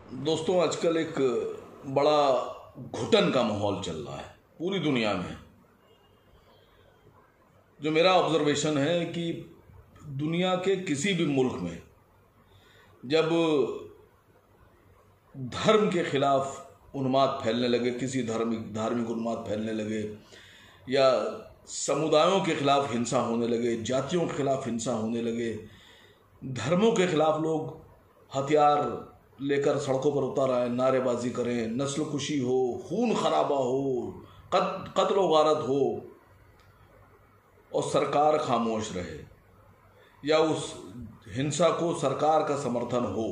दोस्तों, आजकल एक बड़ा घुटन का माहौल चल रहा है पूरी दुनिया में। जो मेरा ऑब्जर्वेशन है कि दुनिया के किसी भी मुल्क में जब धर्म के खिलाफ उन्माद फैलने लगे, किसी धार्मिक उन्माद फैलने लगे, या समुदायों के खिलाफ हिंसा होने लगे, जातियों के खिलाफ हिंसा होने लगे, धर्मों के खिलाफ लोग हथियार लेकर सड़कों पर उतर आए, नारेबाजी करें, नस्लकुशी हो, खून खराबा हो, कत्ल गारत हो, और सरकार खामोश रहे या उस हिंसा को सरकार का समर्थन हो,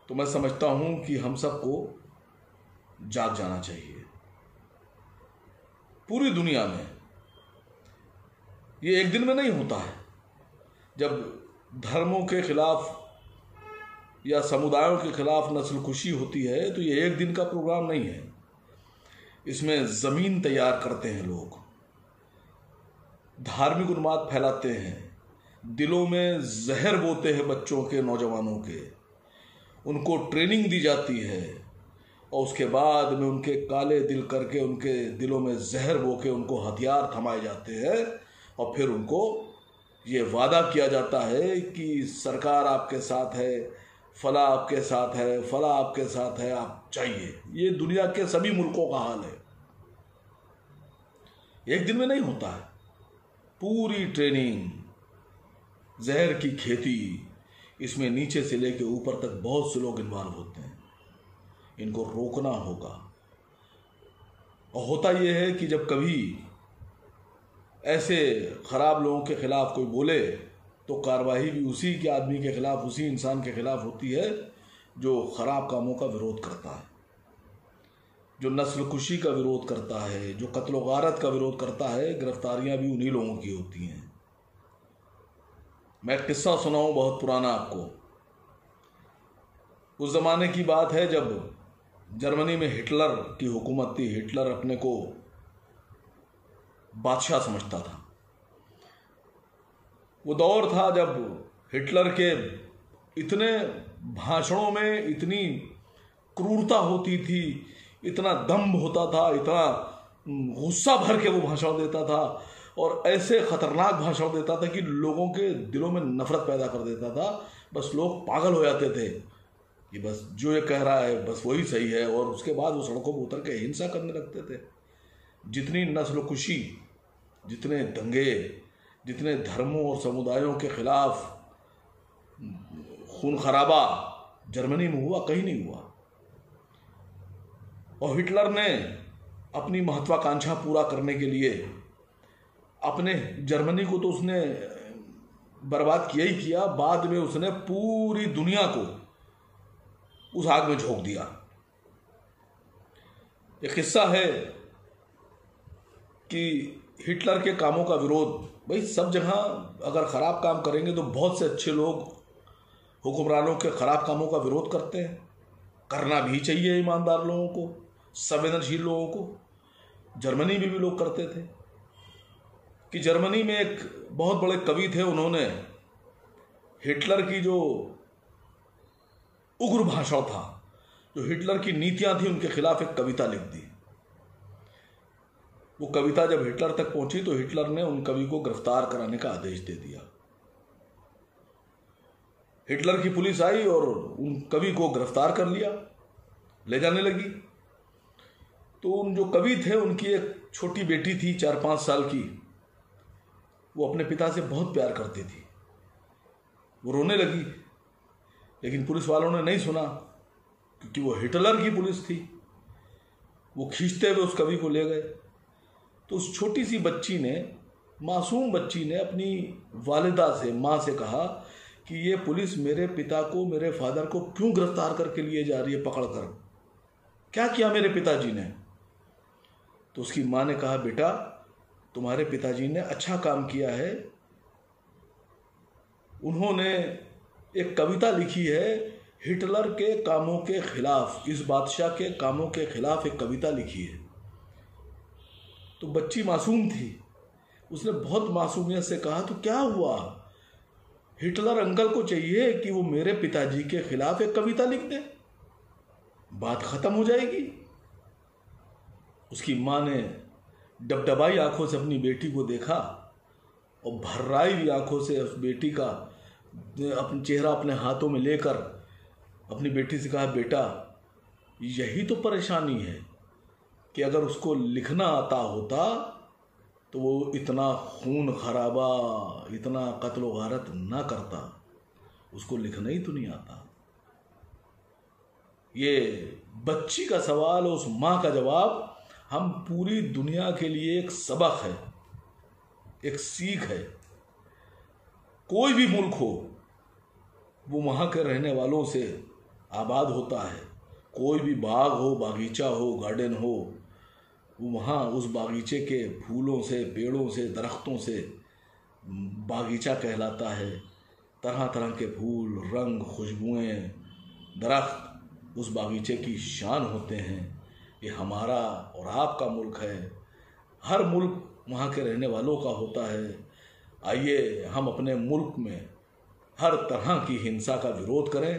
तो मैं समझता हूं कि हम सबको जाग जाना चाहिए। पूरी दुनिया में ये एक दिन में नहीं होता है। जब धर्मों के खिलाफ या समुदायों के खिलाफ नस्लकुशी होती है तो ये एक दिन का प्रोग्राम नहीं है। इसमें ज़मीन तैयार करते हैं लोग, धार्मिक उन्माद फैलाते हैं, दिलों में जहर बोते हैं बच्चों के, नौजवानों के, उनको ट्रेनिंग दी जाती है और उसके बाद में उनके काले दिल करके उनके दिलों में जहर बो के उनको हथियार थमाए जाते हैं और फिर उनको ये वादा किया जाता है कि सरकार आपके साथ है, फला आपके साथ है, फला आपके साथ है, आप चाहिए। ये दुनिया के सभी मुल्कों का हाल है। एक दिन में नहीं होता है। पूरी ट्रेनिंग, जहर की खेती, इसमें नीचे से लेकर ऊपर तक बहुत से लोग इन्वॉल्व होते हैं। इनको रोकना होगा। और होता यह है कि जब कभी ऐसे खराब लोगों के खिलाफ कोई बोले तो कार्रवाई भी उसी के आदमी के खिलाफ, उसी इंसान के खिलाफ होती है जो खराब कामों का विरोध करता है, जो नस्लकुशी का विरोध करता है, जो कत्ल गारत का विरोध करता है। गिरफ्तारियां भी उन्हीं लोगों की होती हैं। मैं एक किस्सा सुनाऊं बहुत पुराना आपको। उस जमाने की बात है जब जर्मनी में हिटलर की हुकूमत थी। हिटलर अपने को बादशाह समझता था। वो दौर था जब हिटलर के इतने भाषणों में इतनी क्रूरता होती थी, इतना दम्भ होता था, इतना गुस्सा भर के वो भाषण देता था और ऐसे खतरनाक भाषण देता था कि लोगों के दिलों में नफरत पैदा कर देता था। बस लोग पागल हो जाते थे कि बस जो ये कह रहा है बस वही सही है। और उसके बाद वो सड़कों पर उतर के हिंसा करने लगते थे। जितनी नस्लकुशी, जितने दंगे, जितने धर्मों और समुदायों के खिलाफ खून खराबा जर्मनी में हुआ, कहीं नहीं हुआ। और हिटलर ने अपनी महत्वाकांक्षा पूरा करने के लिए अपने जर्मनी को तो उसने बर्बाद किया ही किया, बाद में उसने पूरी दुनिया को उस आग में झोंक दिया। एक किस्सा है कि हिटलर के कामों का विरोध, भाई सब जगह अगर खराब काम करेंगे तो बहुत से अच्छे लोग हुक्मरानों के खराब कामों का विरोध करते हैं। करना भी चाहिए ईमानदार लोगों को, संवेदनशील लोगों को। जर्मनी में भी लोग करते थे। कि जर्मनी में एक बहुत बड़े कवि थे, उन्होंने हिटलर की जो उग्र भाषण था, जो हिटलर की नीतियां थी, उनके खिलाफ एक कविता लिख दी। वो कविता जब हिटलर तक पहुंची तो हिटलर ने उन कवि को गिरफ्तार कराने का आदेश दे दिया। हिटलर की पुलिस आई और उन कवि को गिरफ्तार कर लिया, ले जाने लगी। तो उन जो कवि थे, उनकी एक छोटी बेटी थी 4-5 साल की। वो अपने पिता से बहुत प्यार करती थी। वो रोने लगी, लेकिन पुलिस वालों ने नहीं सुना क्योंकि वो हिटलर की पुलिस थी। वो खींचते हुए उस कवि को ले गए। तो उस छोटी सी बच्ची ने, मासूम बच्ची ने अपनी वालिदा से, माँ से कहा कि ये पुलिस मेरे पिता को, मेरे फादर को क्यों गिरफ्तार करके लिए जा रही है पकड़कर? क्या किया मेरे पिताजी ने? तो उसकी माँ ने कहा, बेटा तुम्हारे पिताजी ने अच्छा काम किया है। उन्होंने एक कविता लिखी है हिटलर के कामों के खिलाफ, इस बादशाह के कामों के खिलाफ एक कविता लिखी है। तो बच्ची मासूम थी, उसने बहुत मासूमियत से कहा, तो क्या हुआ? हिटलर अंकल को चाहिए कि वो मेरे पिताजी के खिलाफ एक कविता लिख दे। बात खत्म हो जाएगी। उसकी माँ ने डबडबाई आंखों से अपनी बेटी को देखा और भर्राई हुई आंखों से उस बेटी का अपना चेहरा अपने हाथों में लेकर अपनी बेटी से कहा, बेटा यही तो परेशानी है कि अगर उसको लिखना आता होता तो वो इतना खून खराबा, इतना कत्ल गारत ना करता। उसको लिखना ही तो नहीं आता। ये बच्ची का सवाल और उस माँ का जवाब हम पूरी दुनिया के लिए एक सबक है, एक सीख है। कोई भी मुल्क हो वो वहाँ के रहने वालों से आबाद होता है। कोई भी बाग हो, बागीचा हो, गार्डन हो, वो वहाँ उस बागीचे के फूलों से, पेड़ों से, दरख्तों से बागीचा कहलाता है। तरह तरह के फूल, रंग, खुशबुएं, दरख्त उस बागीचे की शान होते हैं। ये हमारा और आपका मुल्क है। हर मुल्क वहाँ के रहने वालों का होता है। आइए हम अपने मुल्क में हर तरह की हिंसा का विरोध करें,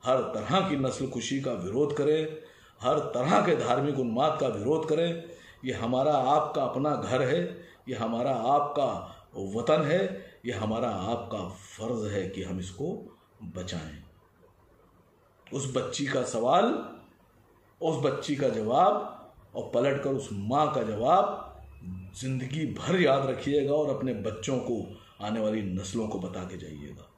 हर तरह की नस्ल कुशी का विरोध करें, हर तरह के धार्मिक उन्माद का विरोध करें। ये हमारा आपका अपना घर है, ये हमारा आपका वतन है, ये हमारा आपका फर्ज है कि हम इसको बचाएं। उस बच्ची का सवाल, उस बच्ची का जवाब और पलटकर उस माँ का जवाब जिंदगी भर याद रखिएगा और अपने बच्चों को, आने वाली नस्लों को बता के जाइएगा।